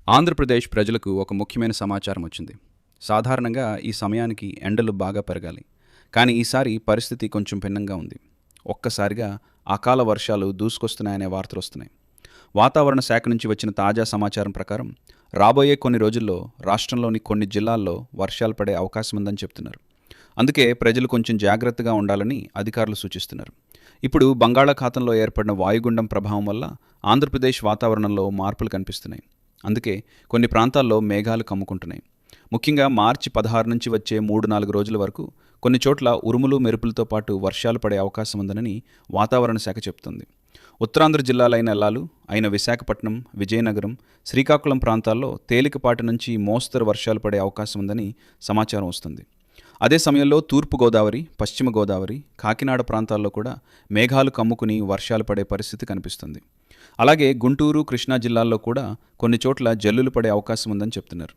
ఆంధ్రప్రదేశ్ ప్రజలకు ఒక ముఖ్యమైన సమాచారం వచ్చింది. సాధారణంగా ఈ సమయానికి ఎండలు బాగా పెరగాలి. కానీ ఈసారి పరిస్థితి కొంచెం భిన్నంగా ఉంది. ఒక్కసారిగా అకాల వర్షాలు దూసుకొస్తున్నాయనే వార్తలొస్తున్నాయి. వాతావరణ శాఖ నుంచి వచ్చిన తాజా సమాచారం ప్రకారం రాబోయే కొన్ని రోజుల్లో రాష్ట్రంలోని కొన్ని జిల్లాల్లో వర్షాలు పడే అవకాశం ఉందని చెప్తున్నారు. అందుకే ప్రజలు కొంచెం జాగ్రత్తగా ఉండాలని అధికారులు సూచిస్తున్నారు. ఇప్పుడు బంగాళాఖాతంలో ఏర్పడిన వాయుగుండం ప్రభావం వల్ల ఆంధ్రప్రదేశ్ వాతావరణంలో మార్పులు కనిపిస్తున్నాయి. అందుకే కొన్ని ప్రాంతాల్లో మేఘాలు కమ్ముకుంటున్నాయి. ముఖ్యంగా మార్చి 16 నుంచి వచ్చే 3-4 రోజుల వరకు కొన్ని చోట్ల ఉరుములు మెరుపులతో పాటు వర్షాలు పడే అవకాశం ఉందని వాతావరణ శాఖ చెబుతుంది. ఉత్తరాంధ్ర జిల్లాలైన ఎల్లాలు అయిన విశాఖపట్నం, విజయనగరం, శ్రీకాకుళం ప్రాంతాల్లో తేలికపాటి నుంచి మోస్తరు వర్షాలు పడే అవకాశం ఉందని సమాచారం వస్తుంది. అదే సమయంలో తూర్పు గోదావరి, పశ్చిమ గోదావరి, కాకినాడ ప్రాంతాల్లో కూడా మేఘాలు కమ్ముకుని వర్షాలు పడే పరిస్థితి కనిపిస్తుంది. అలాగే గుంటూరు, కృష్ణా జిల్లాల్లో కూడా కొన్ని చోట్ల జల్లులు పడే అవకాశం ఉందని చెప్తున్నారు.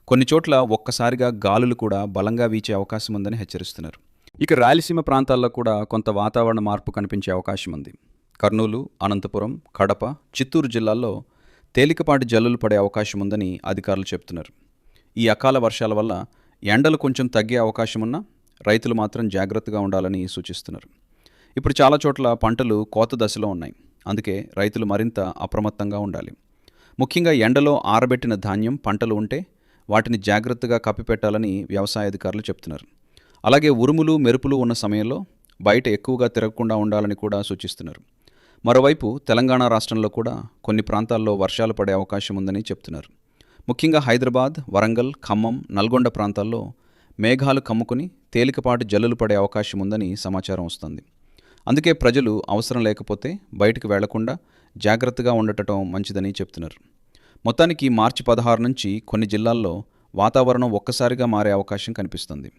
కొన్ని చోట్ల ఒక్కసారిగా గాలులు కూడా బలంగా వీచే అవకాశం ఉందని హెచ్చరిస్తున్నారు. ఇక రాయలసీమ ప్రాంతాల్లో కూడా కొంత వాతావరణ మార్పు కనిపించే అవకాశం ఉంది. కర్నూలు, అనంతపురం, కడప, చిత్తూరు జిల్లాల్లో తేలికపాటి జల్లులు పడే అవకాశం ఉందని అధికారులు చెప్తున్నారు. ఈ అకాల వర్షాల వల్ల ఎండలు కొంచెం తగ్గే అవకాశం ఉన్నా రైతులు మాత్రం జాగ్రత్తగా ఉండాలని సూచిస్తున్నారు. ఇప్పుడు చాలా చోట్ల పంటలు కోత దశలో ఉన్నాయి. అందుకే రైతులు మరింత అప్రమత్తంగా ఉండాలి. ముఖ్యంగా ఎండలో ఆరబెట్టిన ధాన్యం, పంటలు ఉంటే వాటిని జాగ్రత్తగా కప్పిపెట్టాలని వ్యవసాయ అధికారులు చెప్తున్నారు. అలాగే ఉరుములు, మెరుపులు ఉన్న సమయంలో బయట ఎక్కువగా తిరగకుండా ఉండాలని కూడా సూచిస్తున్నారు. మరోవైపు తెలంగాణ రాష్ట్రంలో కూడా కొన్ని ప్రాంతాల్లో వర్షాలు పడే అవకాశం ఉందని చెప్తున్నారు. ముఖ్యంగా హైదరాబాద్, వరంగల్, ఖమ్మం, నల్గొండ ప్రాంతాల్లో మేఘాలు కమ్ముకుని తేలికపాటి జల్లులు పడే అవకాశం ఉందని సమాచారం వస్తుంది. అందుకే ప్రజలు అవసరం లేకపోతే బయటకు వెళ్లకుండా జాగ్రత్తగా ఉండటం మంచిదని చెప్తున్నారు. మొత్తానికి మార్చి 16 నుంచి కొన్ని జిల్లాల్లో వాతావరణం ఒక్కసారిగా మారే అవకాశం కనిపిస్తుంది.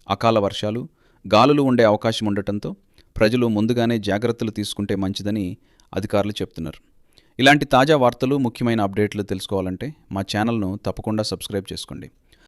అకాల వర్షాలు, గాలులు ఉండే అవకాశం ఉండటంతో ప్రజలు ముందుగానే జాగ్రత్తలు తీసుకుంటే మంచిదని అధికారులు చెప్తున్నారు. ఇలాంటి తాజా వార్తలు, ముఖ్యమైన అప్డేట్లు తెలుసుకోవాలంటే మా ఛానల్ను తప్పకుండా సబ్స్క్రైబ్ చేసుకోండి.